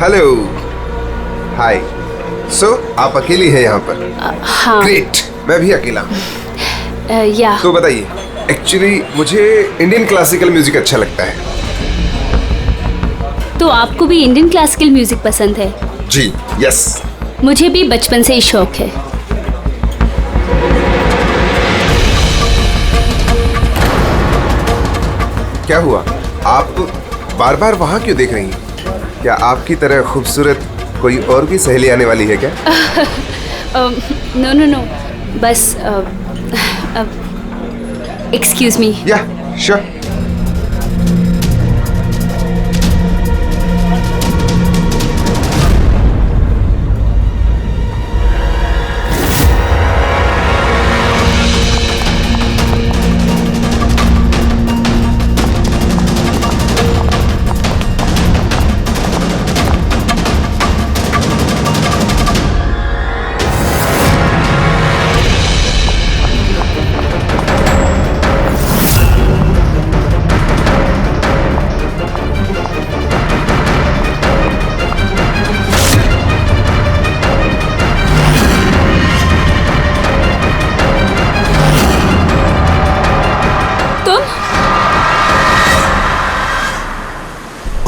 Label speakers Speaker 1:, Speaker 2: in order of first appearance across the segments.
Speaker 1: Hello, हाय। सो आप अकेली हैं यहाँ पर?
Speaker 2: हाँ।
Speaker 1: ग्रेट, मैं भी अकेला हूँ।
Speaker 2: या
Speaker 1: तो बताइए, एक्चुअली मुझे इंडियन क्लासिकल म्यूजिक अच्छा लगता है।
Speaker 2: तो आपको भी इंडियन क्लासिकल म्यूजिक पसंद है?
Speaker 1: जी, यस।
Speaker 2: मुझे भी बचपन से ही शौक है।
Speaker 1: क्या हुआ, आप बार बार वहाँ क्यों देख रही हैं? क्या आपकी तरह खूबसूरत कोई और भी सहेली आने वाली है क्या?
Speaker 2: नो नो नो, बस एक्सक्यूज मी।
Speaker 1: या, श्योर।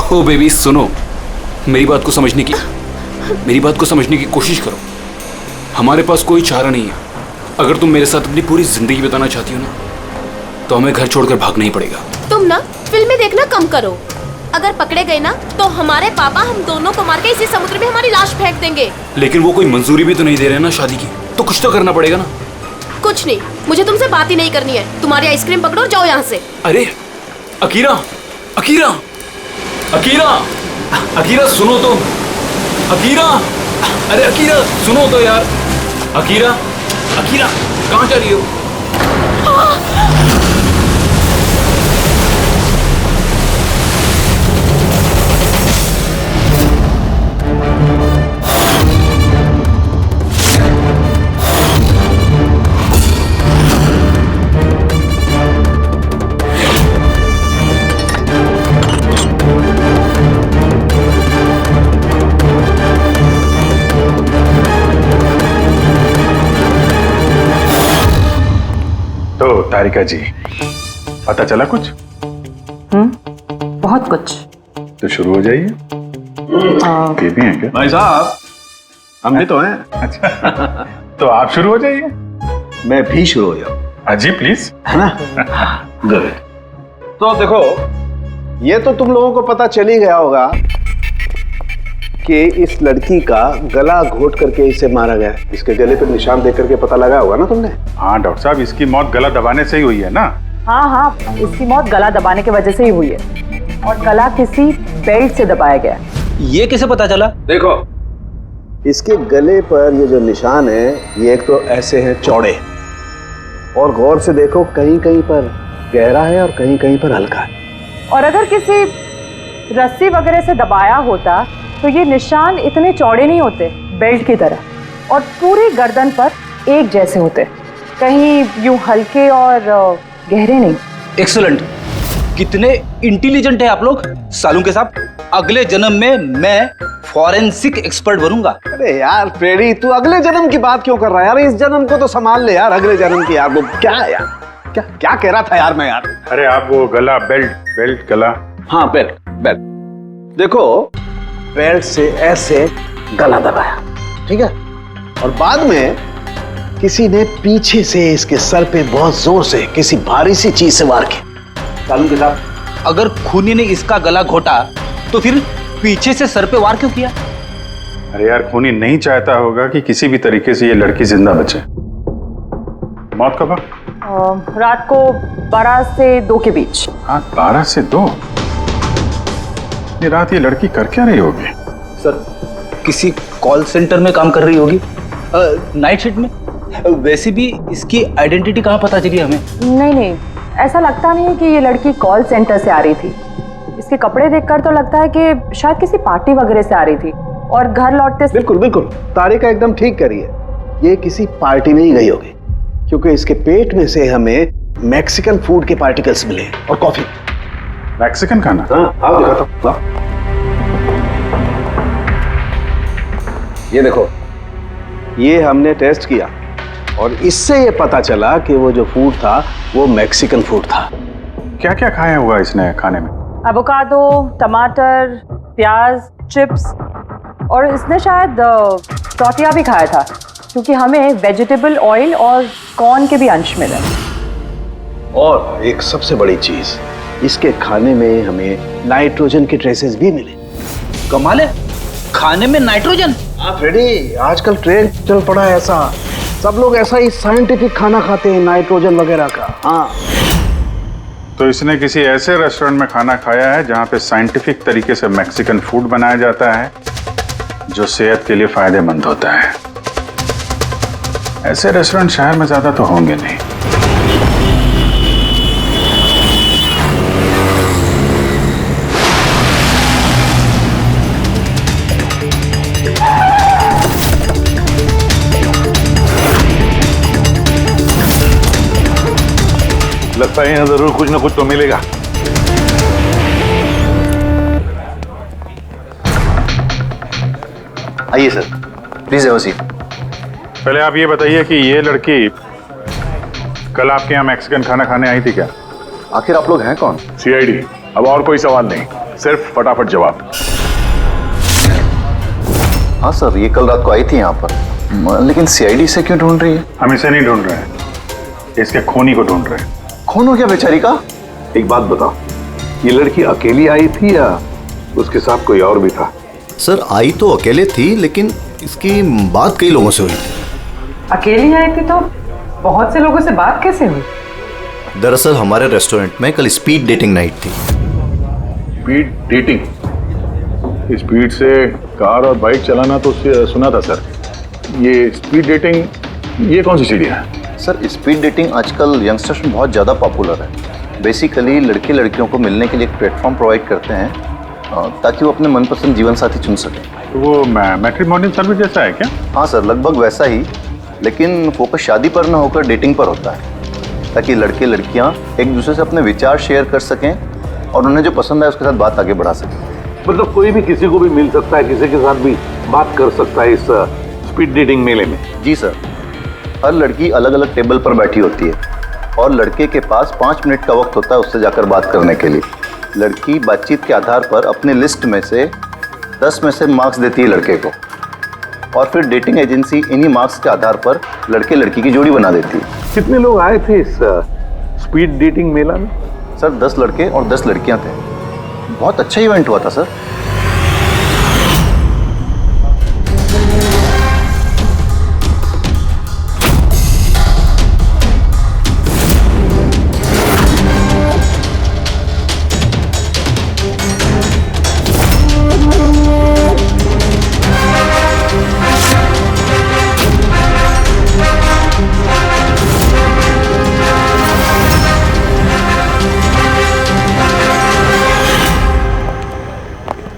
Speaker 3: ओ बेबी सुनो, मेरी बात को समझने की कोशिश करो। हमारे पास कोई चारा नहीं है। अगर तुम मेरे साथ अपनी पूरी जिंदगी बिताना चाहती हो ना, तो हमें घर छोड़कर भागना ही पड़ेगा।
Speaker 4: तुम ना फिल्में देखना कम करो। अगर पकड़े गए ना तो हमारे पापा हम दोनों को मार के इसी समुद्र में हमारी लाश फेंक देंगे।
Speaker 3: लेकिन वो कोई मंजूरी भी तो नहीं दे रहे ना शादी की, तो कुछ तो करना पड़ेगा ना।
Speaker 4: कुछ नहीं, मुझे तुमसे बात ही नहीं करनी है। तुम्हारी आइसक्रीम पकड़ो और जाओ यहाँ से।
Speaker 3: अरे अकीरा, अकीरा, अकीरा, अकीरा सुनो तो। अकीरा, अरे अकीरा सुनो तो यार। अकीरा, अकीरा कहाँ जा रही हो?
Speaker 5: तो तारिका जी, पता चला कुछ?
Speaker 6: बहुत कुछ।
Speaker 5: तो शुरू हो जाइए। ये भी हैं क्या?
Speaker 7: भाई साहब, हम भी तो हैं।
Speaker 5: अच्छा तो आप शुरू हो जाइए।
Speaker 7: मैं भी शुरू हो जाऊं,
Speaker 5: हाँ जी प्लीज,
Speaker 7: है ना? गुड। तो देखो, ये तो तुम लोगों को पता चल ही गया होगा कि इस लड़की का गला घोट करके इसे मारा गया। इसके गले पर निशान देख करके पता लगा होगा ना तुमने?
Speaker 5: हाँ डॉक्टर साहब, इसकी मौत गला दबाने से ही हुई है ना?
Speaker 6: हाँ, इसकी मौत गला दबाने की वजह से ही हुई है और गला किसी बेल्ट से दबाया गया।
Speaker 8: ये कैसे पता चला?
Speaker 7: देखो, इसके गले पर ये जो निशान है, ये एक तो ऐसे हैं चौड़े, और गौर से देखो कहीं कहीं पर गहरा है और कहीं कहीं पर हल्का है।
Speaker 6: और अगर किसी रस्सी वगैरह से दबाया होता तो ये निशान इतने चौड़े नहीं होते बेल्ट की तरह, और पूरी गर्दन पर एक जैसे होते, कहीं यूं हल्के और गहरे नहीं।
Speaker 8: एक्सीलेंट, कितने इंटेलिजेंट है आप लोग। सालू के साहब, अगले जन्म में मैं फॉरेंसिक एक्सपर्ट बनूंगा।
Speaker 7: अरे यार प्रेडी, तू अगले जन्म की बात क्यों कर रहा है यार? इस जन्म को तो संभाल ले यार, अगले जन्म की यार। वो क्या है यार, क्या क्या कह रहा था यार मैं यार?
Speaker 5: अरे आप वो गला, बेल्ट गला।
Speaker 7: हाँ बेल्ट। देखो, बेल्ट से ऐसे गला दबाया, ठीक है, और बाद में किसी ने पीछे से इसके सर पे बहुत जोर से किसी भारी सी चीज से वार किया। सालू के साहब,
Speaker 8: अगर खूनी ने इसका गला घोटा तो फिर पीछे से सर पे वार क्यों किया?
Speaker 5: अरे यार, खूनी नहीं चाहता होगा कि किसी भी तरीके से ये लड़की जिंदा बचे। मौत कब?
Speaker 6: रात को 12 से 2 के बीच।
Speaker 5: हाँ, 12 से 2। ये रात ये लड़की कर क्या रही होगी?
Speaker 8: सर, किसी कॉल सेंटर में काम कर रही होगी, नाइट शिफ्ट में। वैसे भी इसकी आइडेंटिटी कहाँ पता चली हमें?
Speaker 6: नहीं, ऐसा लगता नहीं है कि ये लड़की कॉल सेंटर से आ रही थी। इसके कपड़े देखकर तो लगता है कि शायद किसी पार्टी वगैरह से आ रही थी और घर लौटते।
Speaker 7: बिल्कुल तारिका एकदम ठीक करी है। ये किसी पार्टी में ही गई होगी, क्योंकि इसके पेट में से हमें मैक्सिकन फूड के पार्टिकल्स मिले और कॉफी।
Speaker 5: मैक्सिकन खाना?
Speaker 7: हाँ, आओ दिखाता हूँ। ये देखो, ये हमने टेस्ट किया और इससे ये पता चला कि वो जो फूड था वो मैक्सिकन फूड था।
Speaker 5: क्या क्या खाया हुआ इसने खाने में?
Speaker 6: एवोकाडो, टमाटर, प्याज, चिप्स और इसने शायद टॉर्टिया भी खाया था, क्योंकि हमें वेजिटेबल ऑयल और कॉर्न के भी अंश मिले।
Speaker 7: और एक सबसे बड़ी चीज, इसके खाने में हमें नाइट्रोजन के ट्रेसेस भी मिले।
Speaker 8: कमाल है, खाने में नाइट्रोजन।
Speaker 7: हाँ फ्रेडी, आजकल ट्रेंड चल पड़ा है ऐसा, सब लोग ऐसा ही साइंटिफिक खाना खाते हैं, नाइट्रोजन वगैरह का। हाँ,
Speaker 5: तो इसने किसी ऐसे रेस्टोरेंट में खाना खाया है जहां पे साइंटिफिक तरीके से मैक्सिकन फूड बनाया जाता है जो सेहत के लिए फायदेमंद होता है। ऐसे रेस्टोरेंट शहर में ज्यादा तो होंगे नहीं।
Speaker 9: लगता है यहाँ जरूर कुछ ना कुछ तो मिलेगा।
Speaker 8: आइए sir, please have a seat.
Speaker 5: पहले आप ये बताइए कि ये लड़की कल आपके यहाँ मैक्सिकन खाना खाने आई थी क्या?
Speaker 8: आखिर आप लोग हैं कौन?
Speaker 9: सीआईडी। अब और कोई सवाल नहीं, सिर्फ फटाफट जवाब।
Speaker 8: हाँ सर, ये कल रात को आई थी यहाँ पर, लेकिन सीआईडी से क्यों ढूंढ रही है?
Speaker 5: हम इसे नहीं ढूंढ रहे हैं, इसके खूनी को ढूंढ रहे हैं।
Speaker 8: खून हो गया बेचारी का?
Speaker 9: एक बात बताओ, ये लड़की अकेली आई थी या उसके साथ कोई और भी था?
Speaker 10: सर आई तो अकेले थी, लेकिन इसकी बात कई लोगों से हुई थी।
Speaker 6: अकेली आई थी तो बहुत से लोगों से बात कैसे हुई?
Speaker 10: दरअसल हमारे रेस्टोरेंट में कल स्पीड डेटिंग नाइट थी।
Speaker 9: Speed dating? स्पीड से कार और बाइक चलाना तो सुना था सर। ये स्पीड डेटिंग, ये कौन सी सीढ़ी है?
Speaker 8: सर, स्पीड डेटिंग आजकल यंगस्टर्स में बहुत ज़्यादा पॉपुलर है। बेसिकली लड़के लड़कियों को मिलने के लिए एक प्लेटफॉर्म प्रोवाइड करते हैं ताकि वो अपने मनपसंद जीवन साथी चुन सकें।
Speaker 5: तो वो मैट्रिमोनियल सर्विस जैसा है क्या?
Speaker 8: हाँ सर, लगभग वैसा ही, लेकिन फोकस शादी पर न होकर डेटिंग पर होता है, ताकि लड़के लड़कियाँ एक दूसरे से अपने विचार शेयर कर सकें और उन्हें जो पसंद है उसके साथ बात आगे बढ़ा सकें।
Speaker 9: मतलब कोई भी किसी को भी मिल सकता है, किसी के साथ भी बात कर सकता है इस स्पीड डेटिंग मेले में?
Speaker 8: जी सर, हर लड़की अलग अलग टेबल पर बैठी होती है और लड़के के पास 5 मिनट का वक्त होता है उससे जाकर बात करने के लिए। लड़की बातचीत के आधार पर अपने लिस्ट में से 10 में से मार्क्स देती है लड़के को, और फिर डेटिंग एजेंसी इन्हीं मार्क्स के आधार पर लड़के लड़की की जोड़ी बना देती है।
Speaker 9: कितने लोग आए थे इस स्पीड डेटिंग मेला में?
Speaker 8: सर 10 लड़के और 10 लड़कियां थे। बहुत अच्छा इवेंट हुआ था सर।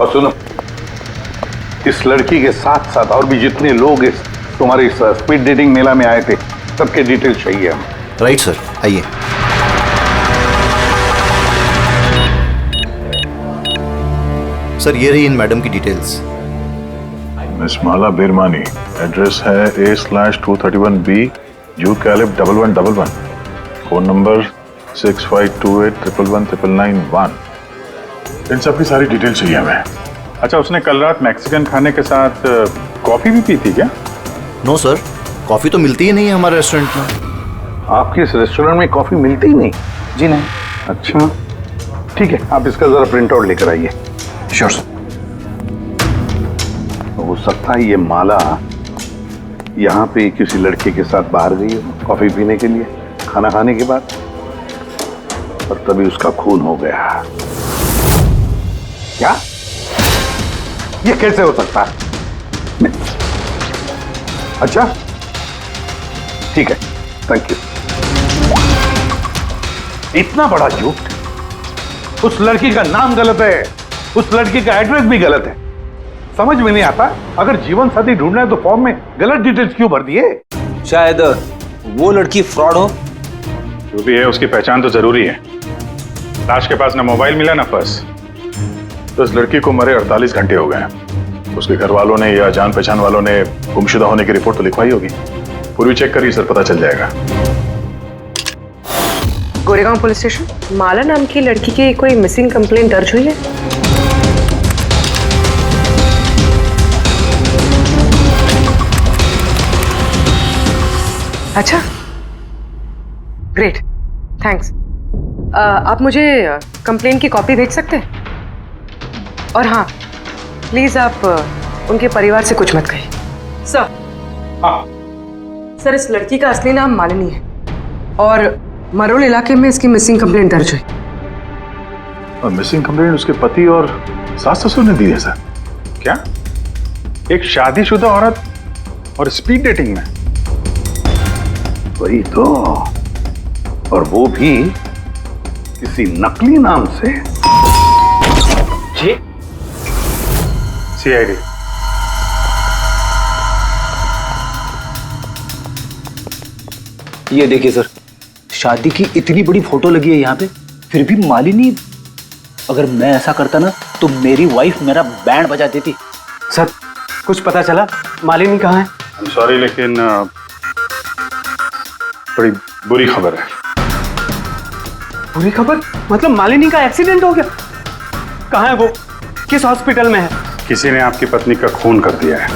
Speaker 9: और सुनो, इस लड़की के साथ साथ और भी जितने लोग इस तुम्हारे इस स्पीड डेटिंग मेला में आए थे, सबके डिटेल्स चाहिए हमें।
Speaker 10: राइट सर, आइए। सर ये रही इन मैडम की डिटेल्स।
Speaker 9: मिस माला बिरमानी, एड्रेस है A/231B जू कैलिब 1111, फोन नंबर 6528119991। इन सब की सारी डिटेल चाहिए हमें।
Speaker 5: अच्छा, उसने कल रात मैक्सिकन खाने के साथ कॉफी भी पी थी क्या?
Speaker 10: नो सर, कॉफ़ी तो मिलती ही नहीं है हमारे रेस्टोरेंट में।
Speaker 9: आपके इस रेस्टोरेंट में कॉफी मिलती ही नहीं?
Speaker 8: जी नहीं।
Speaker 9: अच्छा ठीक है, आप इसका जरा प्रिंट आउट लेकर आइए।
Speaker 8: Sure sir.
Speaker 9: हो सकता है ये माला यहाँ पे किसी लड़के के साथ बाहर गई हो कॉफी पीने के लिए खाना खाने के बाद, और तभी उसका खून हो गया। क्या? ये कैसे हो सकता है? अच्छा ठीक है, थैंक यू। इतना बड़ा झूठ! उस लड़की का नाम गलत है, उस लड़की का एड्रेस भी गलत है। समझ में नहीं आता, अगर जीवन साथी ढूंढना है तो फॉर्म में गलत डिटेल्स क्यों भर दिए?
Speaker 8: शायद वो लड़की फ्रॉड हो।
Speaker 5: जो भी है उसकी पहचान तो जरूरी है। लाश के पास ना मोबाइल मिला ना पर्स, तो इस लड़की को मरे 48 घंटे हो गए। उसके घर वालों ने या जान पहचान वालों ने गुमशुदा होने की रिपोर्ट तो लिखवाई होगी। पूरी चेक करिए सर, पता चल जाएगा।
Speaker 6: गोरेगांव पुलिस स्टेशन, माला नाम की लड़की की कोई मिसिंग कंप्लेंट दर्ज हुई है? अच्छा, ग्रेट, थैंक्स। आप मुझे कंप्लेंट की कॉपी भेज सकते हैं? और हाँ, प्लीज आप उनके परिवार से कुछ मत कहिए। सर, सर इस लड़की का असली नाम मालिनी है और मरोल इलाके में इसकी मिसिंग कंप्लेंट दर्ज हुई।
Speaker 5: और मिसिंग कंप्लेंट उसके पति और सास ससुर ने दी है सर? क्या एक शादीशुदा औरत और स्पीड डेटिंग में? वही तो, और वो भी किसी नकली नाम से।
Speaker 3: जी
Speaker 5: सीआईडी।
Speaker 11: ये देखिए सर, शादी की इतनी बड़ी फोटो लगी है यहाँ पे, फिर भी मालिनी। अगर मैं ऐसा करता ना तो मेरी वाइफ मेरा बैंड बजा देती।
Speaker 12: सर कुछ पता चला मालिनी कहाँ है?
Speaker 5: सॉरी लेकिन बड़ी बुरी खबर है।
Speaker 12: बुरी खबर? मतलब मालिनी का एक्सीडेंट हो गया? कहाँ है वो? किस हॉस्पिटल में है?
Speaker 5: किसी ने आपकी पत्नी का खून कर दिया है।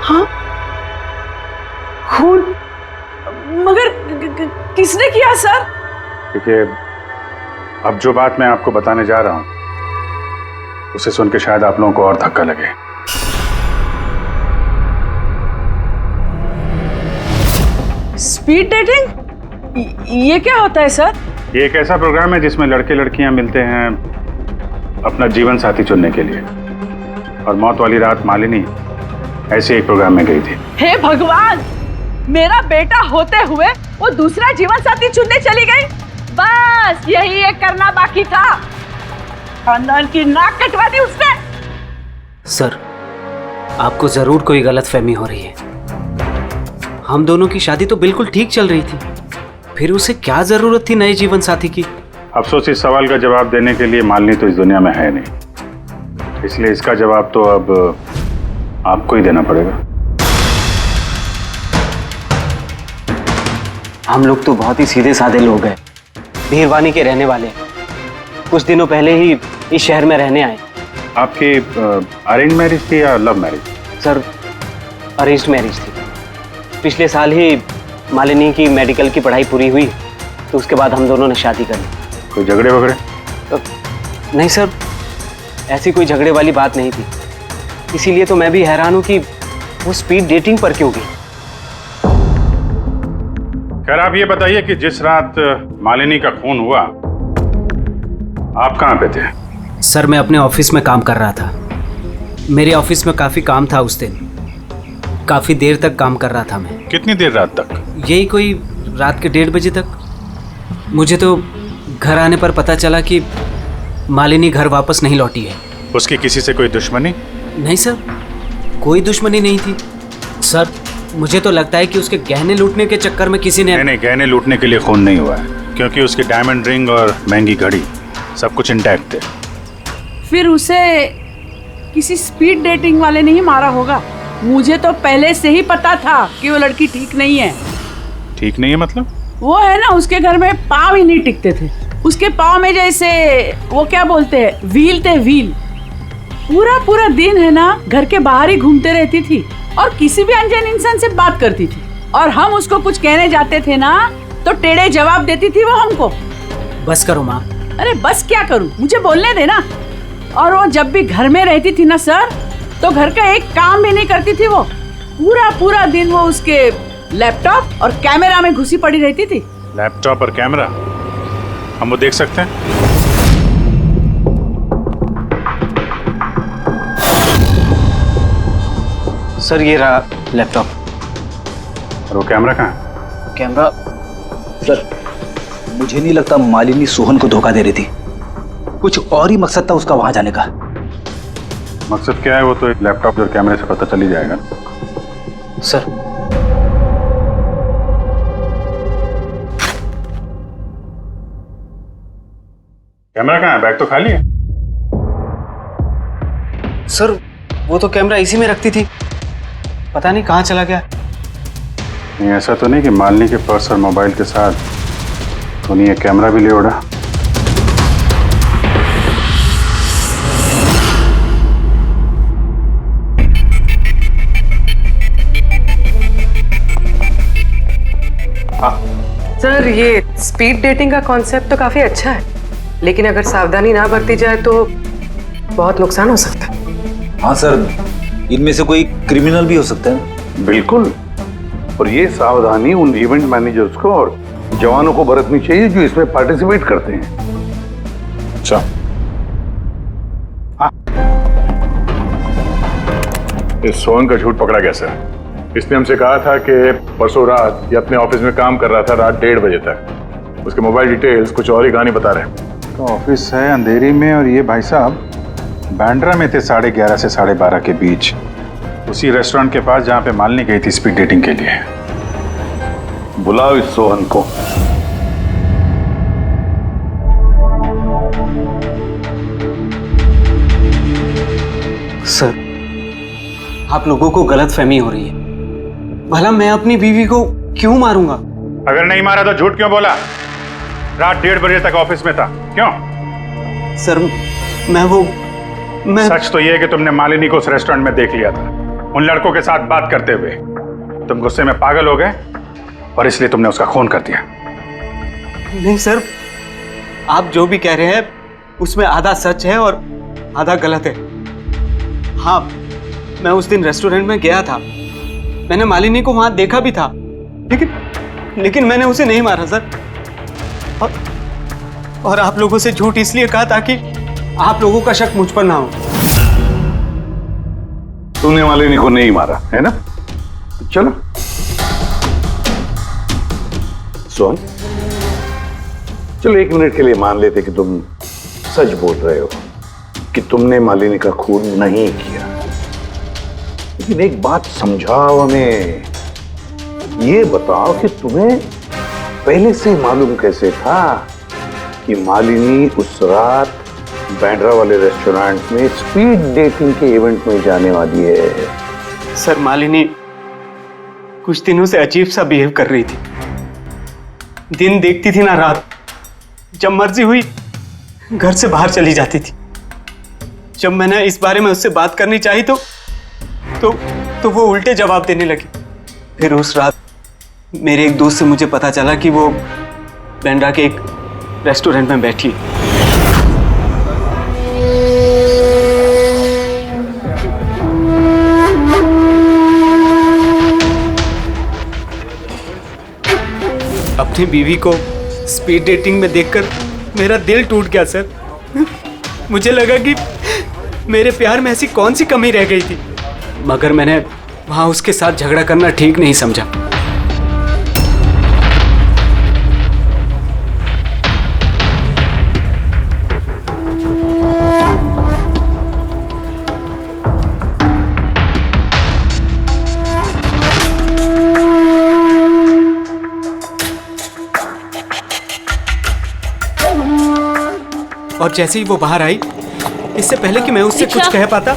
Speaker 6: हाँ? खून? मगर किसने किया सर?
Speaker 5: देखिए, अब जो बात मैं आपको बताने जा रहा हूं उसे सुन के शायद आप लोगों को और धक्का लगे।
Speaker 6: Speed dating? ये क्या होता है सर?
Speaker 5: ये एक ऐसा प्रोग्राम है जिसमें लड़के लड़कियां मिलते हैं अपना जीवन साथी चुनने के लिए। और मौत वाली रात मालिनी ऐसे एक प्रोग्राम में गई थी।
Speaker 6: हे भगवान, मेरा बेटा होते हुए वो दूसरा जीवन साथी चुनने चली गई। बस यही एक करना बाकी था। खानदान की नाक कटवा दी उसने।
Speaker 12: सर, आपको जरूर कोई गलतफहमी हो रही है। हम दोनों की शादी तो बिल्कुल ठीक चल रही थी, फिर उसे क्या जरूरत थी नए जीवन साथी की?
Speaker 5: अफसोस, इस सवाल का जवाब देने के लिए मालिनी तो इस दुनिया में है नहीं, इसलिए इसका जवाब तो अब आपको ही देना पड़ेगा।
Speaker 12: हम लोग तो बहुत ही सीधे साधे लोग हैं, भीरवानी के रहने वाले हैं। कुछ दिनों पहले ही इस शहर में रहने आए।
Speaker 5: आपकी अरेंज मैरिज थी या love marriage?
Speaker 12: Sir, arranged marriage थी। पिछले साल ही मालिनी की मेडिकल की पढ़ाई पूरी हुई तो उसके बाद हम दोनों ने शादी कर ली।
Speaker 5: कोई झगड़े वगड़े?
Speaker 12: नहीं सर, ऐसी कोई झगड़े वाली बात नहीं थी। इसीलिए तो मैं भी हैरान हूं कि वो स्पीड डेटिंग पर क्यों गई।
Speaker 5: खैर, आप ये बताइए कि जिस रात मालिनी का खून हुआ आप कहाँ पे थे?
Speaker 12: सर, मैं अपने ऑफिस में काम कर रहा था। मेरे ऑफिस में काफ़ी काम था उस दिन। काफ़ी देर तक काम कर रहा था मैं।
Speaker 5: कितनी देर रात तक?
Speaker 12: यही कोई रात के 1:30 बजे तक। मुझे तो घर आने पर पता चला कि मालिनी घर वापस नहीं लौटी है।
Speaker 5: उसकी किसी से कोई दुश्मनी?
Speaker 12: नहीं सर, कोई दुश्मनी नहीं थी। सर, मुझे तो लगता है कि उसके गहने लूटने के चक्कर में किसी ने...
Speaker 5: नहीं, गहने लूटने के लिए खून नहीं हुआ है, क्योंकि उसकी डायमंड रिंग और महंगी घड़ी सब कुछ इंटैक्ट थे।
Speaker 6: फिर उसे किसी स्पीड डेटिंग वाले ने ही मारा होगा। मुझे तो पहले से ही पता था कि वो लड़की ठीक नहीं है।
Speaker 5: ठीक नहीं है मतलब?
Speaker 6: वो है ना, उसके घर में पाँव ही नहीं टिकते थे। उसके पाँव में जैसे वो क्या बोलते हैं, व्हील थे, व्हील। पूरा पूरा दिन है ना घर के बाहर ही घूमते रहती थी और किसी भी अनजान इंसान से बात करती थी। और हम उसको कुछ कहने जाते थे ना तो टेढ़े जवाब देती थी वो हमको।
Speaker 12: बस करो माँ।
Speaker 6: अरे बस क्या करूँ, मुझे बोलने देना। और वो जब भी घर में रहती थी ना सर, तो घर का एक काम भी नहीं करती थी। वो पूरा पूरा दिन वो उसके लैपटॉप और कैमरा में घुसी पड़ी रहती थी।
Speaker 5: लैपटॉप और कैमरा, हम वो देख सकते हैं?
Speaker 12: सर, ये रहा लैपटॉप।
Speaker 5: और वो कैमरा कहाँ है?
Speaker 11: कैमरा? सर, मुझे नहीं लगता मालिनी सोहन को धोखा दे रही थी। कुछ और ही मकसद था उसका वहां जाने का।
Speaker 5: मकसद क्या है वो तो एक लैपटॉप और कैमरे से पता चल ही जाएगा।
Speaker 12: सर,
Speaker 5: कैमरा कहाँ है? बैग तो खाली है।
Speaker 12: सर वो तो कैमरा इसी में रखती थी, पता नहीं कहाँ चला गया।
Speaker 5: नहीं, ऐसा तो नहीं कि मालिनी के पर्स और मोबाइल के साथ उन्हें ये कैमरा भी ले उड़ा?
Speaker 6: सर ये स्पीड डेटिंग का कॉन्सेप्ट तो काफी अच्छा है, लेकिन अगर सावधानी ना बरती जाए तो बहुत नुकसान हो सकता है।
Speaker 11: हाँ सर, इनमें से कोई क्रिमिनल भी हो सकता है।
Speaker 9: बिल्कुल, और ये सावधानी उन इवेंट मैनेजर्स को और जवानों को बरतनी चाहिए जो इसमें पार्टिसिपेट करते हैं।
Speaker 5: अच्छा,
Speaker 9: इस सोहन का झूठ पकड़ा कैसे? इसने हमसे कहा था कि परसों रात ये अपने ऑफिस में काम कर रहा था रात 1:30 बजे तक। उसके मोबाइल डिटेल्स कुछ और ही कहानी बता रहे हैं।
Speaker 5: तो ऑफिस है अंधेरी में और ये भाई साहब बांद्रा में थे 11:30 से 12:30 के बीच, उसी रेस्टोरेंट के पास जहां पे मालिनी गई थी स्पीड डेटिंग के लिए।
Speaker 9: बुलाओ इस सोहन को।
Speaker 12: सर आप लोगों को गलतफहमी हो रही है। भला मैं अपनी बीवी को क्यों मारूंगा?
Speaker 5: अगर नहीं मारा तो झूठ क्यों बोला? रात 1:30 बजे तक ऑफिस में था, क्यों?
Speaker 12: सर मैं
Speaker 5: सच तो ये है कि तुमने मालिनी को उस रेस्टोरेंट में देख लिया था उन लड़कों के साथ बात करते हुए। तुम गुस्से में पागल हो गए और इसलिए तुमने उसका खून कर दिया।
Speaker 12: नहीं सर, आप जो भी कह रहे हैं उसमें आधा सच है और आधा गलत है। हाँ, मैं उस दिन रेस्टोरेंट में गया था, मैंने मालिनी को वहां देखा भी था, लेकिन मैंने उसे नहीं मारा सर। और आप लोगों से झूठ इसलिए कहा ताकि आप लोगों का शक मुझ पर ना हो।
Speaker 9: तूने मालिनी को नहीं मारा है ना? चलो सोहन, चलो 1 मिनट के लिए मान लेते कि तुम सच बोल रहे हो कि तुमने मालिनी का खून नहीं किया, लेकिन एक बात समझाओ हमें। ये बताओ कि तुम्हें पहले से मालूम कैसे था कि मालिनी उस रात बांद्रा वाले रेस्टोरेंट में स्पीड डेटिंग के इवेंट में जाने वाली है?
Speaker 12: सर मालिनी कुछ दिनों से अजीब सा बिहेव कर रही थी। दिन देखती थी ना रात, जब मर्जी हुई घर से बाहर चली जाती थी। जब मैंने इस बारे में उससे बात करनी चाहिए तो वो उल्टे जवाब देने लगी। फिर उस रात मेरे एक दोस्त से मुझे पता चला कि वो बांद्रा के एक रेस्टोरेंट में बैठी है। अपनी बीवी को स्पीड डेटिंग में देखकर मेरा दिल टूट गया सर। मुझे लगा कि मेरे प्यार में ऐसी कौन सी कमी रह गई थी, मगर मैंने वहां उसके साथ झगड़ा करना ठीक नहीं समझा। और जैसे ही वो बाहर आई, इससे पहले कि मैं उससे कुछ कह पाता,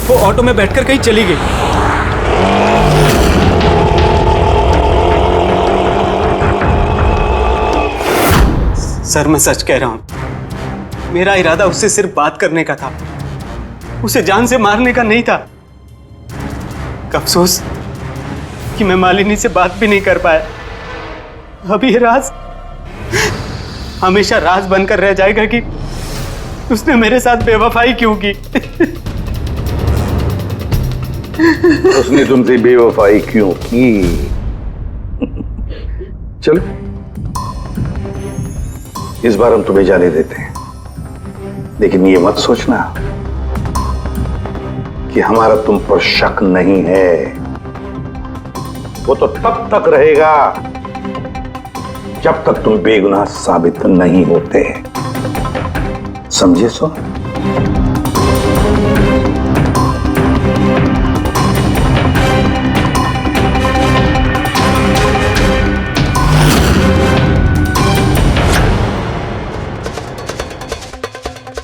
Speaker 12: वो ऑटो में बैठकर कहीं चली गई। सर मैं सच कह रहा हूं, मेरा इरादा उससे सिर्फ बात करने का था, उसे जान से मारने का नहीं था। अफसोस कि मैं मालिनी से बात भी नहीं कर पाया। अब ये राज हमेशा राज बनकर रह जाएगा कि उसने मेरे साथ बेवफाई क्यों की।
Speaker 9: उसने तुमसे बेवफाई क्यों की? चलो इस बार हम तुम्हें जाने देते हैं, लेकिन ये मत सोचना कि हमारा तुम पर शक नहीं है। वो तो तब तक रहेगा जब तक तुम बेगुनाह साबित नहीं होते। समझे सो?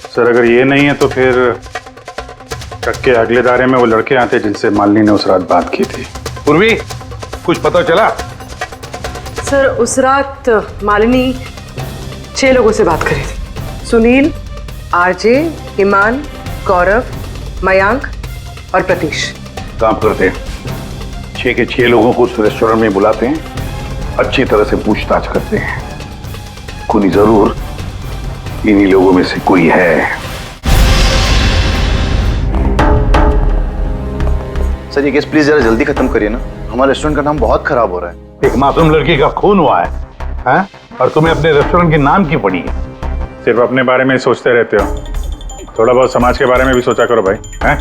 Speaker 5: सर अगर ये नहीं है तो फिर ट्रक के अगले दायरे में वो लड़के आते जिनसे मालिनी ने उस रात बात की थी।
Speaker 9: पूर्वी, कुछ पता चला?
Speaker 6: सर उस रात मालिनी 6 लोगों से बात करी थी। सुनील, आरजे, ईमान, गौरव, मयांक और प्रतीश।
Speaker 9: काम करते हैं, 6 के 6 लोगों को उस रेस्टोरेंट में बुलाते हैं, अच्छी तरह से पूछताछ करते हैं। खूनी जरूर इन्हीं लोगों में से कोई है।
Speaker 8: सर ये केस प्लीज जरा जल्दी खत्म करिए ना, हमारे रेस्टोरेंट का नाम बहुत खराब हो रहा है।
Speaker 9: एक मासूम लड़की का खून हुआ है, हैं? और तुम्हें अपने रेस्टोरेंट के नाम की पड़ी है।
Speaker 5: सिर्फ अपने बारे में ही सोचते रहते हो, थोड़ा बहुत समाज के बारे में भी सोचा करो भाई। हैं?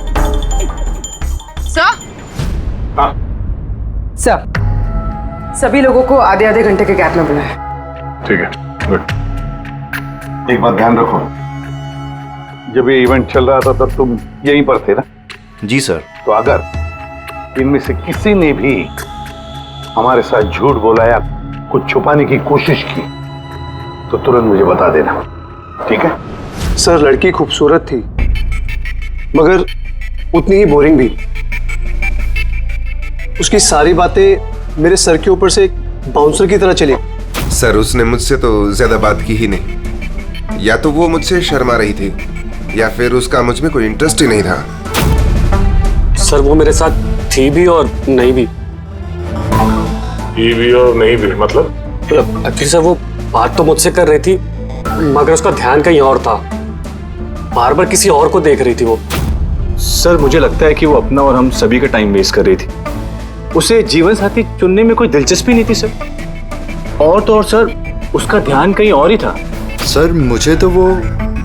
Speaker 6: सर,
Speaker 9: हाँ,
Speaker 6: सर सभी लोगों को आधे आधे घंटे के गैप में बुलाया।
Speaker 9: ठीक है, गुड। एक बात ध्यान रखो, जब ये इवेंट चल रहा था तब तुम यहीं पर थे ना?
Speaker 10: जी सर।
Speaker 9: तो अगर इनमें से किसी ने भी हमारे साथ झूठ बोला या कुछ छुपाने की कोशिश की तो तुरंत मुझे बता देना, ठीक है?
Speaker 12: सर लड़की खूबसूरत थी मगर उतनी ही बोरिंग भी। उसकी सारी बातें मेरे सर के ऊपर से एक बाउंसर की तरह चली।
Speaker 1: सर उसने मुझसे तो ज्यादा बात की ही नहीं, या तो वो मुझसे शर्मा रही थी या फिर उसका मुझ में कोई इंटरेस्ट ही नहीं था।
Speaker 12: सर वो मेरे साथ थी भी और नहीं भी।
Speaker 9: थी भी और नहीं भी मतलब?
Speaker 12: एक्चुअली सर वो बात तो मुझसे कर रही थी मगर उसका ध्यान कहीं और था, बार बार किसी और को देख रही थी वो।
Speaker 11: सर मुझे लगता है कि वो अपना और हम सभी का टाइम वेस्ट कर रही थी। उसे जीवन साथी चुनने में कोई दिलचस्पी नहीं थी सर। और तो और सर उसका ध्यान कहीं और ही था।
Speaker 10: सर मुझे तो वो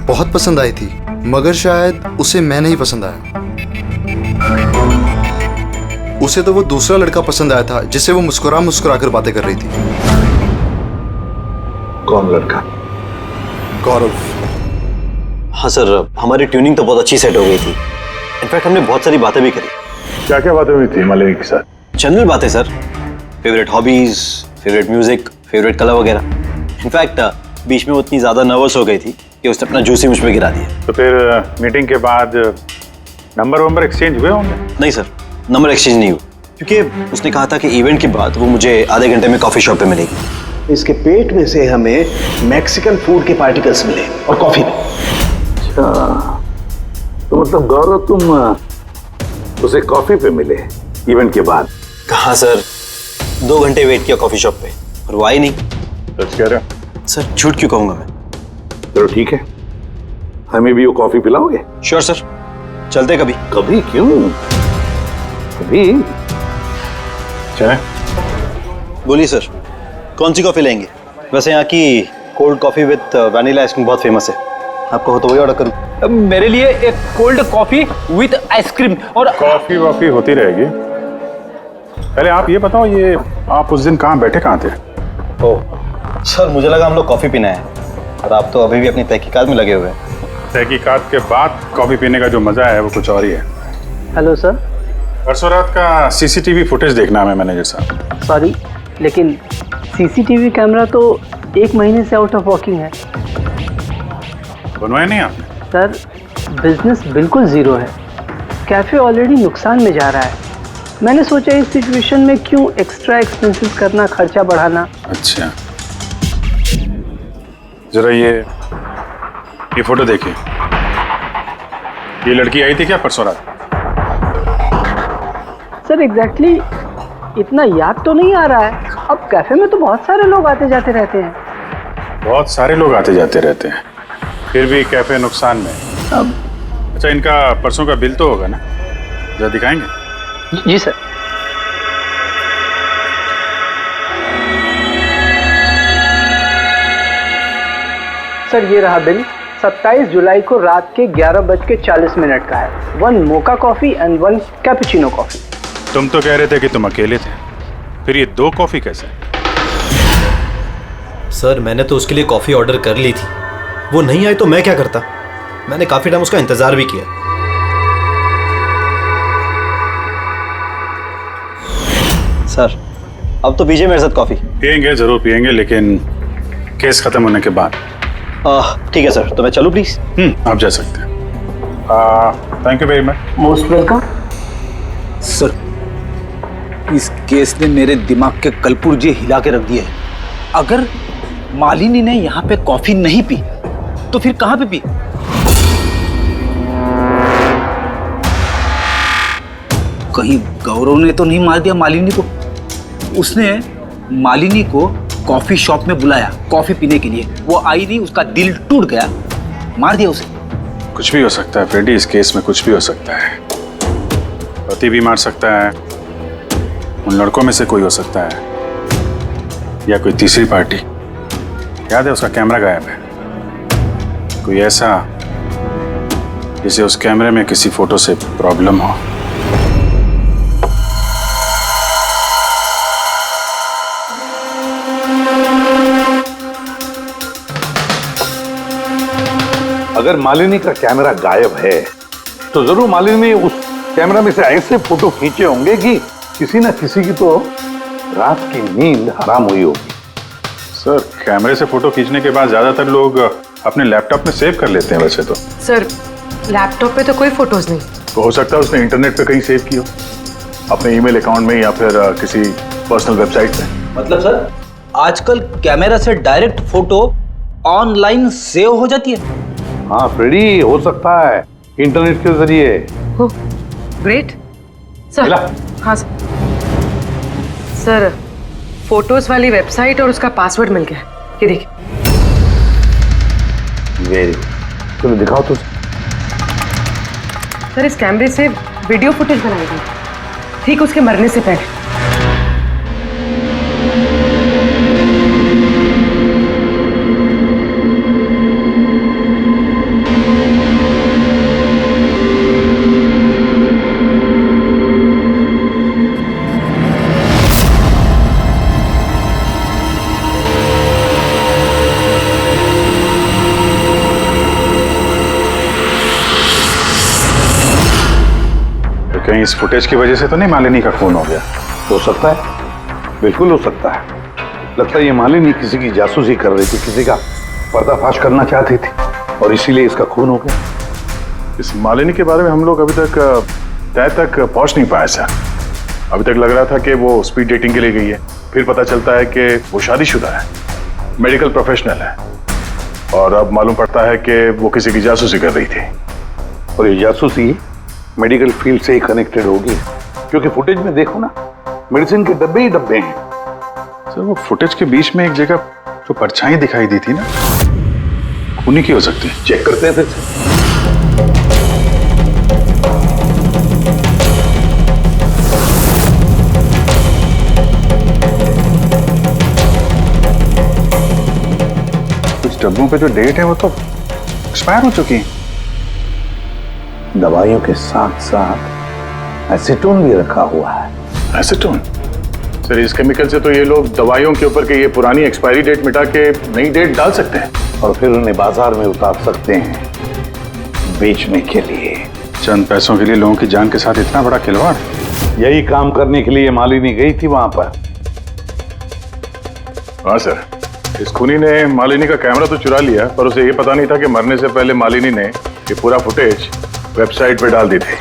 Speaker 10: बहुत पसंद आई थी, मगर शायद उसे मैं नहीं पसंद आया। उसे तो वो दूसरा लड़का पसंद आया था जिससे वो मुस्कुरा मुस्कुरा कर बातें कर रही थी।
Speaker 9: कौन लड़का?
Speaker 10: गौरव।
Speaker 11: हाँ सर, हमारी ट्यूनिंग तो बहुत अच्छी सेट हो गई थी। इनफैक्ट हमने बहुत सारी बातें भी करी।
Speaker 9: क्या क्या बातें हुई थी मालिनी के साथ?
Speaker 11: जनरल बातें sir, favourite hobbies, favourite music, favourite colour वगैरह। इनफैक्ट बीच में वो इतनी ज्यादा नर्वस हो गई थी कि उसने अपना जूस ही मुझ पे गिरा दिया।
Speaker 5: तो फिर मीटिंग के बाद नंबर एक्सचेंज हुए होंगे?
Speaker 11: नहीं सर, नंबर एक्सचेंज नहीं हुआ क्योंकि उसने कहा था कि इवेंट के बाद वो मुझे आधे घंटे में कॉफी शॉप पे मिलेगी।
Speaker 7: इसके पेट में से हमें मैक्सिकन फूड के पार्टिकल्स मिले और कॉफी में।
Speaker 9: अच्छा, तो मतलब गौरव तुम उसे कॉफी पे मिले इवेंट के बाद?
Speaker 11: कहाँ सर, 2 घंटे वेट किया कॉफी शॉप पे और वो आई नहीं।
Speaker 5: सच कह रहे हो?
Speaker 11: सर झूठ क्यों कहूंगा मैं।
Speaker 9: चलो ठीक है, हमें भी वो कॉफी पिलाओगे?
Speaker 11: श्योर सर, चलते कभी।
Speaker 9: कभी क्यों, कभी
Speaker 5: चले।
Speaker 11: बोलिए सर, कौन सी कॉफी लेंगे? वैसे यहाँ की cold coffee with vanilla ice cream बहुत फेमस है, आपको हो तो वही ऑर्डर करूँ।
Speaker 12: मेरे लिए एक कोल्ड कॉफी विद आइसक्रीम। और
Speaker 5: कॉफी वॉफी होती रहेगी, पहले आप ये बताओ, ये आप उस दिन कहाँ बैठे कहाँ थे?
Speaker 11: ओह सर, मुझे लगा हम लोग कॉफी पीना है और आप तो अभी भी अपनी तहकीकात में लगे हुए हैं।
Speaker 5: तहकीकात के बाद कॉफी पीने का जो मजा है वो कुछ और ही है।
Speaker 12: Hello sir.
Speaker 5: परसों रात का सीसीटीवी फुटेज देखना है मैनेजर साहब।
Speaker 12: सॉरी, लेकिन सीसीटीवी कैमरा तो 1 महीने से आउट ऑफ वर्किंग है।
Speaker 5: बनवाया नहीं आपने?
Speaker 12: सर बिजनेस बिल्कुल जीरो है, कैफे ऑलरेडी नुकसान में जा रहा है। मैंने सोचा इस सिचुएशन में क्यों एक्स्ट्रा एक्सपेंसेस करना, खर्चा बढ़ाना।
Speaker 5: अच्छा, जरा ये फोटो देखिए। ये लड़की आई थी क्या परसों रात?
Speaker 12: सर एग्जैक्टली इतना याद तो नहीं आ रहा है। अब कैफे में तो बहुत सारे लोग आते जाते रहते हैं।
Speaker 5: बहुत सारे लोग आते जाते रहते हैं, फिर भी कैफे नुकसान में।
Speaker 12: अब
Speaker 5: अच्छा, इनका परसों का बिल तो होगा ना, जरा दिखाएंगे?
Speaker 12: जी सर। सर ये रहा बिल। 27 जुलाई को रात के 11:40 का है। 1 mocha coffee and 1 cappuccino coffee.
Speaker 5: तुम तो कह रहे थे कि तुम अकेले थे, फिर ये 2 कॉफी कैसे?
Speaker 10: सर मैंने तो उसके लिए कॉफ़ी ऑर्डर कर ली थी, वो नहीं आई तो मैं क्या करता। मैंने काफ़ी टाइम उसका इंतज़ार भी किया।
Speaker 11: सर अब तो पीजिए मेरे साथ कॉफी।
Speaker 5: पियेंगे, जरूर पियेंगे, लेकिन केस खत्म होने के बाद।
Speaker 11: ठीक है सर, तो मैं चलूँ प्लीज?
Speaker 5: आप जा सकते हैं। Thank you very much.
Speaker 11: Most welcome sir. इस केस ने मेरे दिमाग के कलपुर्जे हिला के रख दिए हैं। अगर मालिनी ने यहाँ पे कॉफी नहीं पी तो फिर कहाँ पे पी? कहीं गौरव ने तो नहीं मार दिया मालिनी को? उसने मालिनी को कॉफी शॉप में बुलाया कॉफी पीने के लिए, वो आई नहीं, उसका दिल टूट गया, मार दिया उसे।
Speaker 5: कुछ भी हो सकता है फ्रेडी, इस केस में कुछ भी हो सकता है। पति भी मार सकता है, उन लड़कों में से कोई हो सकता है, या कोई तीसरी पार्टी। याद है उसका कैमरा गायब है, कोई ऐसा जिसे उस कैमरे में किसी फोटो से प्रॉब्लम हो।
Speaker 9: अगर मालिनी का कैमरा गायब है तो जरूर मालिनी ने उस कैमरा में से ऐसे फोटो खींचे होंगे कि किसी न किसी की तो रात की नींद हराम हुई होगी।
Speaker 5: सर, कैमरे से फोटो खींचने के बाद ज्यादातर लोग अपने लैपटॉप में सेव कर लेते हैं वैसे तो।
Speaker 6: सर, लैपटॉप पे तो कोई फोटोज नहीं।
Speaker 5: तो हो सकता है उसने इंटरनेट पे कहीं सेव की हो, अपने ईमेल अकाउंट में या फिर किसी पर्सनल वेबसाइट पे।
Speaker 11: मतलब सर, आजकल कैमरा से डायरेक्ट फोटो ऑनलाइन सेव हो जाती है?
Speaker 9: हाँ फ्रेडी, हो सकता है इंटरनेट के जरिए।
Speaker 6: हो, ग्रेट सर। हाँ सर, सर फोटोज वाली वेबसाइट और उसका पासवर्ड मिल गया, ये देखिए।
Speaker 9: वेरी, चलो दिखाओ तो।
Speaker 6: सर, इस कैमरे से वीडियो फुटेज बनाई गई ठीक उसके मरने से पहले।
Speaker 5: कहीं इस फुटेज की वजह से तो नहीं मालिनी का खून हो गया?
Speaker 9: हो सकता है, बिल्कुल हो सकता है। लगता है ये मालिनी किसी की जासूसी कर रही थी, किसी का पर्दाफाश करना चाहती थी और इसीलिए इसका खून हो गया।
Speaker 5: इस मालिनी के बारे में हम लोग अभी तक तय तक पहुंच नहीं पाए सर। अभी तक लग रहा था कि वो स्पीड डेटिंग के लिए गई है, फिर पता चलता है कि वो शादीशुदा है, मेडिकल प्रोफेशनल है, और अब मालूम पड़ता है कि वो किसी की जासूसी कर रही थी।
Speaker 9: और ये जासूसी मेडिकल फील्ड से ही कनेक्टेड होगी, क्योंकि फुटेज में देखो ना, मेडिसिन के डब्बे ही डब्बे हैं।
Speaker 5: सर, वो फुटेज के बीच में एक जगह जो परछाई दिखाई दी थी ना, खूनी की हो सकती है।
Speaker 9: चेक करते हैं फिर से।
Speaker 5: कुछ डब्बों पे जो डेट है वो तो एक्सपायर हो चुकी है।
Speaker 9: दवाइयों के साथ साथ एसीटोन भी रखा हुआ है।
Speaker 5: एसीटोन? सर, इस केमिकल से तो ये लोग दवाइयों के ऊपर के ये पुरानी एक्सपायरी डेट मिटा के नई डेट डाल सकते हैं
Speaker 9: और फिर उन्हें बाजार में उतार सकते हैं बेचने के लिए।
Speaker 5: चंद पैसों के लिए लोगों की जान के साथ इतना बड़ा खिलवाड़?
Speaker 9: यही काम करने के लिए मालिनी गई थी वहां पर।
Speaker 5: हाँ सर, इस खूनी ने मालिनी का कैमरा तो चुरा लिया, पर उसे ये पता नहीं था कि मरने से पहले मालिनी ने ये पूरा फुटेज वेबसाइट पे डाल दी थी।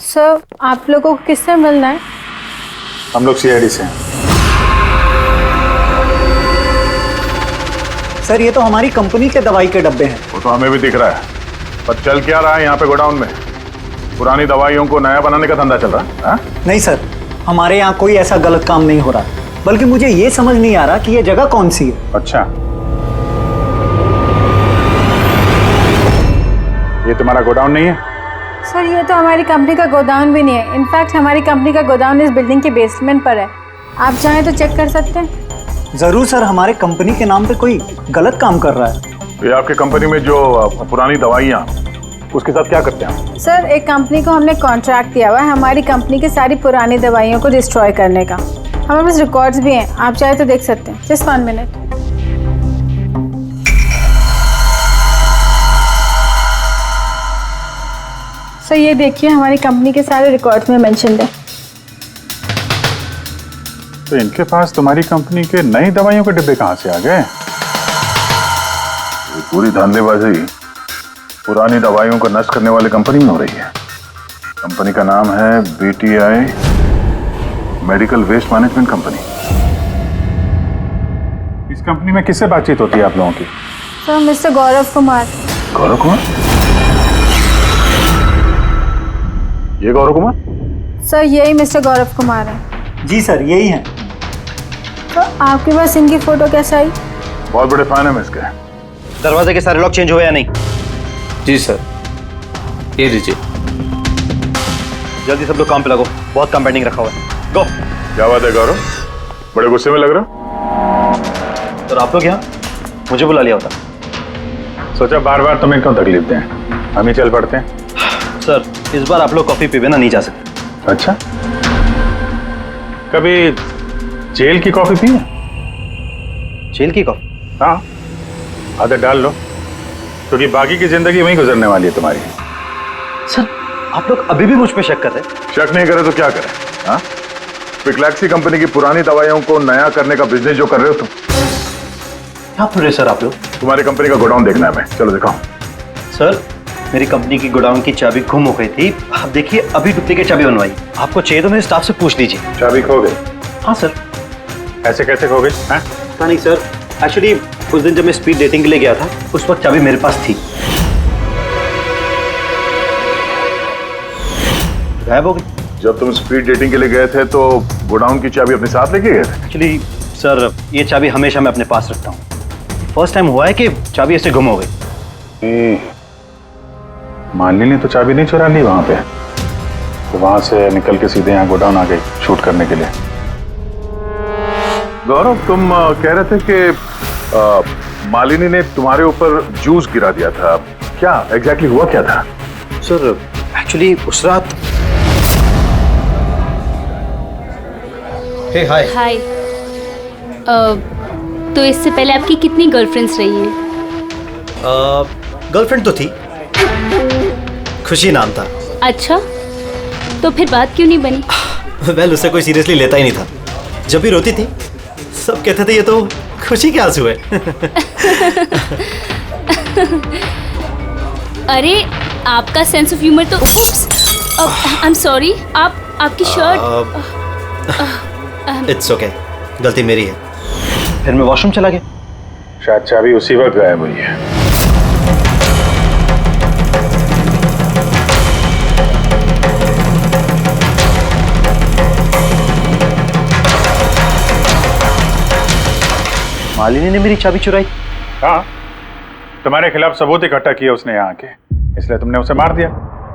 Speaker 13: सर, आप लोगों को किससे मिलना है?
Speaker 5: हम लोग सीआईडी से हैं।
Speaker 11: सर, ये तो हमारी कंपनी के दवाई के डब्बे हैं।
Speaker 5: वो तो हमें भी दिख रहा है, पर चल क्या रहा है यहाँ पे गोडाउन में? पुरानी दवाइयों को नया बनाने का धंधा चल रहा है? हा?
Speaker 11: नहीं सर, हमारे यहाँ कोई ऐसा गलत काम नहीं हो रहा, बल्कि मुझे ये समझ नहीं आ रहा कि ये जगह कौन सी है।
Speaker 5: अच्छा, ये तुम्हारा गोडाउन नहीं है?
Speaker 13: सर, ये तो हमारी कंपनी का गोदाम भी नहीं है। इनफैक्ट हमारी कंपनी का गोदाम इस बिल्डिंग के बेसमेंट पर है। आप चाहें तो चेक कर सकते हैं।
Speaker 11: जरूर सर, हमारे कंपनी के नाम पे कोई गलत काम कर रहा है।
Speaker 5: ये आपकी कंपनी में जो पुरानी दवाइयाँ, उसके साथ क्या करते हैं?
Speaker 13: सर, एक कंपनी को हमने कॉन्ट्रैक्ट दिया हुआ है हमारी कंपनी की सारी पुरानी दवाइयों को डिस्ट्रॉय करने का। हमारे पास रिकॉर्ड्स भी हैं, आप चाहे तो देख सकते हैं। Just 1 minute. सर ये देखिए हमारी कंपनी के सारे रिकॉर्ड्स में मेंशन है।
Speaker 5: तो इनके पास तुम्हारी कंपनी के नई दवाइयों के डिब्बे कहां से आ गए?
Speaker 9: ये पूरी धांधलेबाजी पुरानी दवाइयों को नष्ट करने वाली कंपनी में हो रही है। कंपनी का नाम है BTI medical waste management company.
Speaker 5: इस कंपनी में किससे बातचीत होती है आप लोगों की?
Speaker 13: Sir mister Gaurav Kumar.
Speaker 9: गौरव कुमार? ये गौरव कुमार?
Speaker 13: सर यही मिस्टर गौरव कुमार है।
Speaker 12: जी सर यही है।
Speaker 13: तो आपके पास इनकी फोटो कैसे आई?
Speaker 9: बहुत बड़े फैन है मैं इसके।
Speaker 10: दरवाजे के सारे लॉक चेंज हुए या नहीं?
Speaker 3: जी सर, ये लीजिए।
Speaker 10: जल्दी सब लोग काम पे लगो, बहुत काम पेंडिंग रखा हुआ है। गो।
Speaker 9: क्या बात है गौरव, बड़े गुस्से में लग रहा?
Speaker 10: तो आप लोग यहाँ मुझे बुला लिया होता।
Speaker 5: सोचा बार बार तुम्हें क्यों तकलीफ दें, हम ही चल पड़ते हैं।
Speaker 10: सर इस बार आप लोग कॉफी पी बिना नहीं जा सकते।
Speaker 5: अच्छा, कभी जेल की कॉफी पी है?
Speaker 10: जेल की कॉफी?
Speaker 5: हाँ, आदत डाल लो, क्योंकि बाकी की जिंदगी वहीं गुजरने वाली है तुम्हारी।
Speaker 10: सर आप लोग अभी भी मुझ पे शक कर रहे हैं?
Speaker 9: शक नहीं करे तो क्या करें? हाँ, पिक्लैक्सी कंपनी की पुरानी दवाइयों को नया करने का बिजनेस जो कर रहे हो तुम।
Speaker 10: क्या बोल रहे सर आप लोग?
Speaker 9: तुम्हारी कंपनी का गोडाउन देखना है, मैं चलो दिखाओ।
Speaker 10: सर मेरी कंपनी की गोडाउन की चाबी गुम हो गई थी, आप देखिए अभी डुप्लीकेट चाबी बनवाई। आपको चाहिए तो मेरे स्टाफ से पूछ लीजिए।
Speaker 5: चाबी खो गई?
Speaker 10: हाँ सर।
Speaker 5: ऐसे कैसे खो गई?
Speaker 10: पता नहीं सर, एक्चुअली उस दिन जब मैं स्पीड डेटिंग के लिए गया था उस वक्त चाबी मेरे पास थी, गायब हो गई।
Speaker 9: जब तुम स्पीड डेटिंग के लिए गए थे तो गोडाउन की चाबी अपने साथ लेके गए थे?
Speaker 10: एक्चुअली सर ये चाबी हमेशा मैं अपने पास रखता हूँ। फर्स्ट टाइम हुआ है कि चाबी ऐसे गुम हो गई।
Speaker 5: मालिनी ने तो चाबी नहीं चुरा ली वहां पे, तो वहां से निकल के सीधे यहाँ गोडाउन आ गई शूट करने के लिए।
Speaker 9: गौरव तुम कह रहे थे कि मालिनी ने तुम्हारे ऊपर जूस गिरा दिया था, क्या एग्जैक्टली हुआ क्या था?
Speaker 10: सर एक्चुअली उस रात। हे हाय।
Speaker 2: हाय। तो इससे पहले आपकी कितनी गर्लफ्रेंड्स रही हैं?
Speaker 10: गर्लफ्रेंड तो थी, खुशी नाम था।
Speaker 2: अच्छा, तो फिर बात क्यों नहीं बनी?
Speaker 10: वेल उसे कोई सीरियसली लेता ही नहीं था। जब भी रोती थी सब कहते थे ये तो खुशी के आंसू है।
Speaker 2: अरे आपका सेंस ऑफ ह्यूमर तो आई एम सॉरी, आपकी शर्ट।
Speaker 10: इट्स ओके, गलती मेरी है। फिर मैं वॉशरूम चला गया।
Speaker 5: शायद चाबी उसी वक्त गायब हुई है।
Speaker 10: मालिनी ने मेरी चाबी चुराई?
Speaker 5: हाँ, तुम्हारे खिलाफ सबूत इकट्ठा किया उसने यहाँ आके, इसलिए तुमने उसे मार दिया।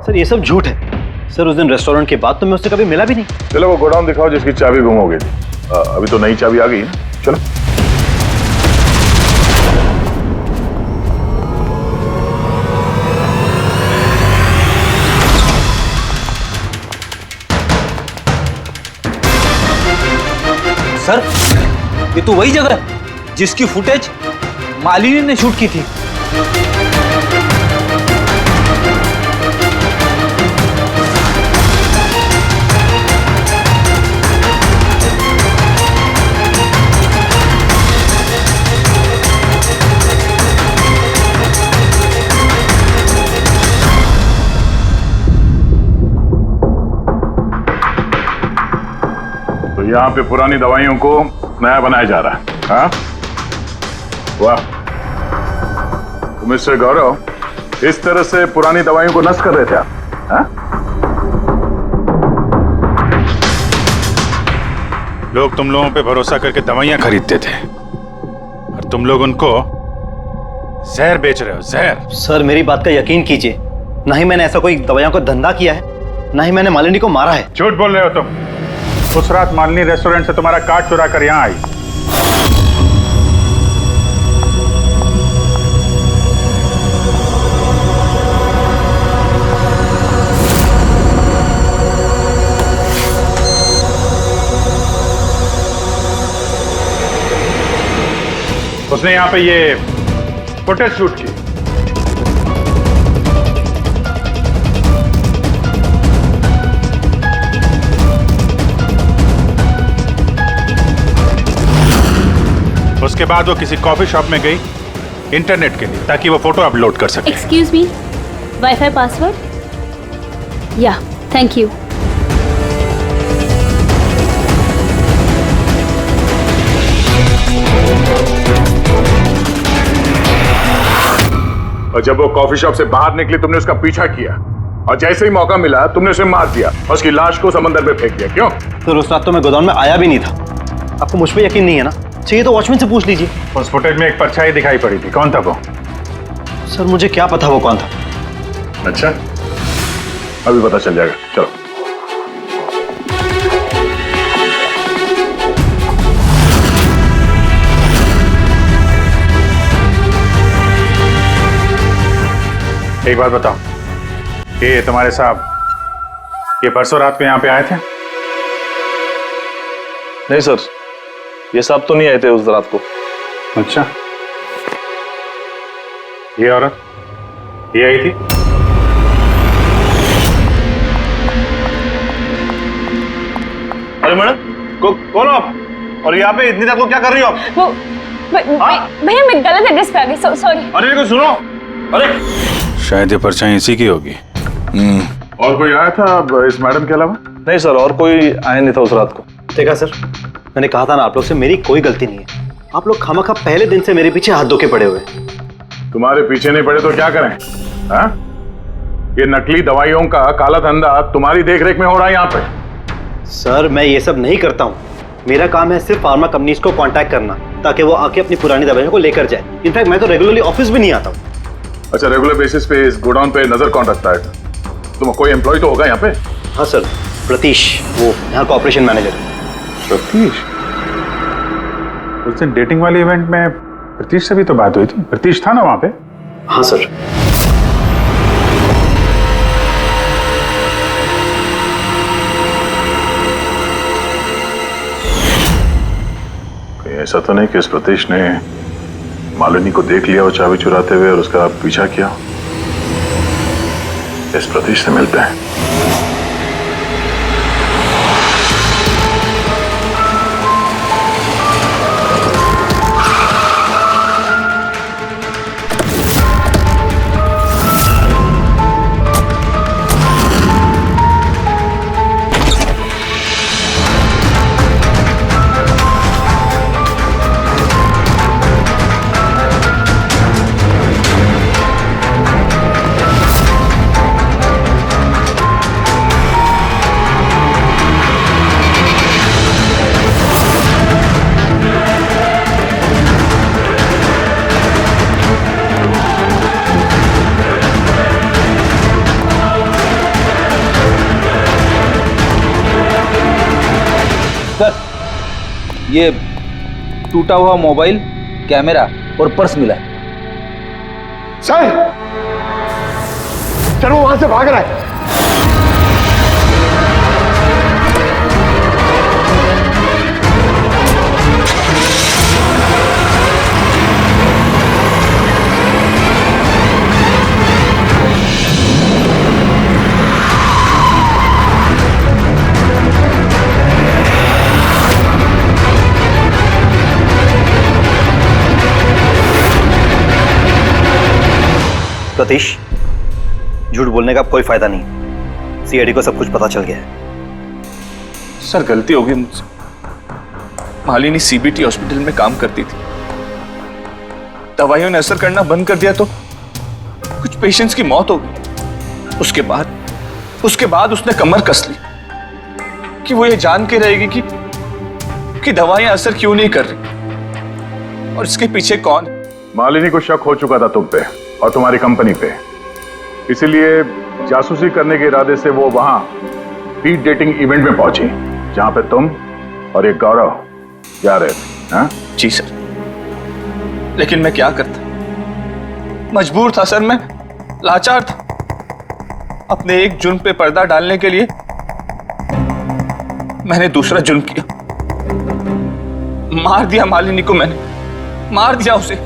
Speaker 10: सर ये सब झूठ है। सर उस दिन रेस्टोरेंट के बाद तो मैं उससे कभी मिला भी नहीं।
Speaker 9: चलो वो गोडाउन दिखाओ जिसकी चाबी गुम हो गई थी। अभी तो नई चाबी आ गई है, चलो।
Speaker 11: सर ये तो वही जगह है जिसकी फुटेज मालिनी ने शूट की थी।
Speaker 9: तो यहाँ पे पुरानी दवाइयों को नया बनाया जा रहा है। हाँ, वाह। तो मिस्टर गौरव इस तरह से पुरानी दवाइयों को नष्ट कर रहे थे आप? हाँ?
Speaker 5: लोग तुम लोगों पे भरोसा करके दवाइयां खरीदते थे और तुम लोग उनको जहर बेच रहे हो, जहर।
Speaker 10: सर मेरी बात का यकीन कीजिए, ना ही मैंने ऐसा कोई दवाइयों का धंधा किया है, ना ही मैंने मालिनी को मारा है।
Speaker 5: झूठ बोल रहे हो तुम। उस रात मालिनी रेस्टोरेंट से तुम्हारा कार्ड चुरा कर यहाँ आई। उसने यहाँ पे ये फुटेज शूट की। उसके बाद वो किसी कॉफी शॉप में गई इंटरनेट के लिए, ताकि वो फोटो अपलोड कर सके।
Speaker 2: Excuse me, wifi password? या, थैंक यू।
Speaker 9: और जब वो कॉफी शॉप से बाहर निकली तुमने उसका पीछा किया और जैसे ही मौका मिला तुमने उसे मार दिया और उसकी लाश को समंदर में फेंक दिया। क्यों?
Speaker 10: तो उस रात तो मैं गोदाम में आया भी नहीं था। आपको मुझ पर यकीन नहीं है ना? चाहिए तो वॉचमैन से पूछ लीजिए।
Speaker 5: उस फुटेज में एक परछाई दिखाई पड़ी थी, कौन था वो?
Speaker 10: सर मुझे क्या पता वो कौन था।
Speaker 9: अच्छा, अभी पता चल जाएगा, चलो।
Speaker 5: एक बात बताओ, ये तुम्हारे साहब ये परसों रात में यहाँ पे आए थे?
Speaker 14: नहीं सर, ये साहब तो नहीं आए थे उस रात को।
Speaker 5: अच्छा, ये औरत ये आई थी?
Speaker 14: अरे मैडम, कौन हो आप? और यहाँ पे इतनी रात को क्या कर रही हो आप?
Speaker 2: वो भैया मैं गलत एड्रेस पे आ गई, सॉरी।
Speaker 14: अरे देखो सुनो, अरे
Speaker 5: शायद ये परछाई इसी की होगी।
Speaker 9: और कोई आया था इस मैडम के अलावा?
Speaker 14: नहीं सर, और कोई आया नहीं था उस रात को।
Speaker 10: देखा सर, मैंने कहा था ना आप लोग से, मेरी कोई गलती नहीं है। आप लोग खामखा पहले दिन से मेरे पीछे हाथ धो के पड़े हुए।
Speaker 9: तुम्हारे पीछे नहीं पड़े तो क्या करें? हाँ? ये नकली दवाइयों का काला धंधा तुम्हारी देखरेख में हो रहा है यहाँ पे।
Speaker 10: सर मैं ये सब नहीं करता हूँ। मेरा काम है सिर्फ फार्मा कंपनीज को कांटेक्ट करना, ताकि वो आके अपनी पुरानी दवाइयों को लेकर जाए। इनफैक्ट मैं तो रेगुलरली ऑफिस भी नहीं आता हूँ।
Speaker 9: अच्छा, रेगुलर बेसिस पे इस गोडाउन पे नजर कौन रखता है? तुम कोई एम्प्लॉय तो होगा यहाँ पे?
Speaker 10: हाँ सर, प्रतीश, वो यहाँ का ऑपरेशन मैनेजर है।
Speaker 5: प्रतीश? उस दिन डेटिंग वाले इवेंट में प्रतीश से भी तो बात हुई थी। प्रतीश था ना वहां पे?
Speaker 10: हाँ सर।
Speaker 9: ऐसा तो नहीं कि इस प्रतीश ने मालिनी को देख लिया और चाबी चुराते हुए और उसका पीछा किया? इस प्रतीश से मिलते हैं।
Speaker 11: ये टूटा हुआ मोबाइल, कैमरा और पर्स मिला।
Speaker 7: सर, सर वो वहां से भाग रहा है।
Speaker 10: प्रतीश, झूठ बोलने का कोई फायदा नहीं। सीआईडी को सब कुछ पता चल गया है।
Speaker 14: सर गलती हो गई मुझसे। मालिनी सीबीटी हॉस्पिटल में काम करती थी। दवाइयों ने असर करना बंद कर दिया तो कुछ पेशेंट्स की मौत हो गई। उसके बाद उसने कमर कस ली कि वो ये जान के रहेगी कि दवाइयां असर क्यों नहीं कर रही और इसके पीछे कौन।
Speaker 9: मालिनी को शक हो चुका था तुम पे और तुम्हारी कंपनी पे, इसीलिए जासूसी करने के इरादे से वो वहां स्पीड डेटिंग इवेंट में पहुंची जहां पे तुम और एक गौरव जा रहे थे। हाँ?
Speaker 14: जी सर, लेकिन मैं क्या करता, मजबूर था सर, मैं लाचार था। अपने एक जुर्म पे पर्दा डालने के लिए मैंने दूसरा जुर्म किया। मार दिया मालिनी को, मैंने मार दिया उसे।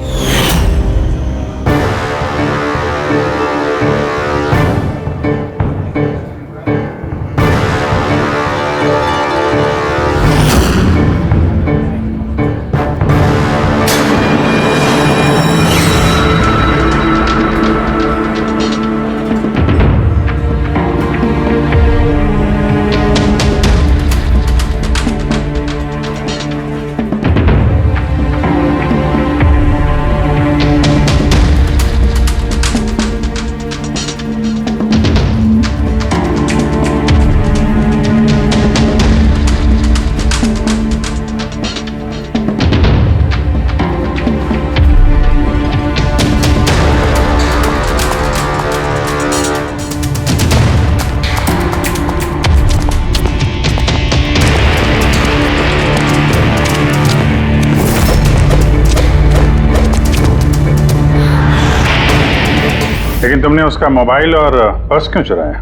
Speaker 5: लेकिन तुमने उसका मोबाइल और पर्स क्यों चुराया?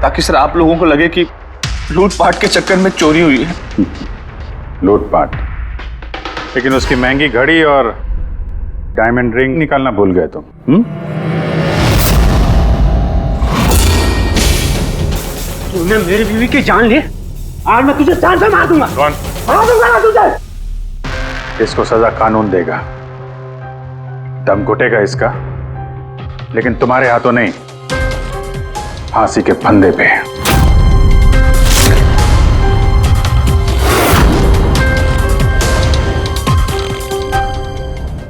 Speaker 14: ताकि सर आप लोगों को लगे कि लूटपाट के चक्कर में चोरी हुई है।
Speaker 5: लूटपाट? लेकिन उसकी महंगी घड़ी और डायमंड रिंग निकालना भूल गए तुम।
Speaker 12: तूने मेरी बीवी की जान ली, आज मैं तुझे जान से मार दूंगा।
Speaker 5: कौन?
Speaker 12: मार दूंगा ना तुझे।
Speaker 5: इसको सजा कानून देगा, दम घुटेगा इसका, लेकिन तुम्हारे हाथों नहीं, फांसी के फंदे पे।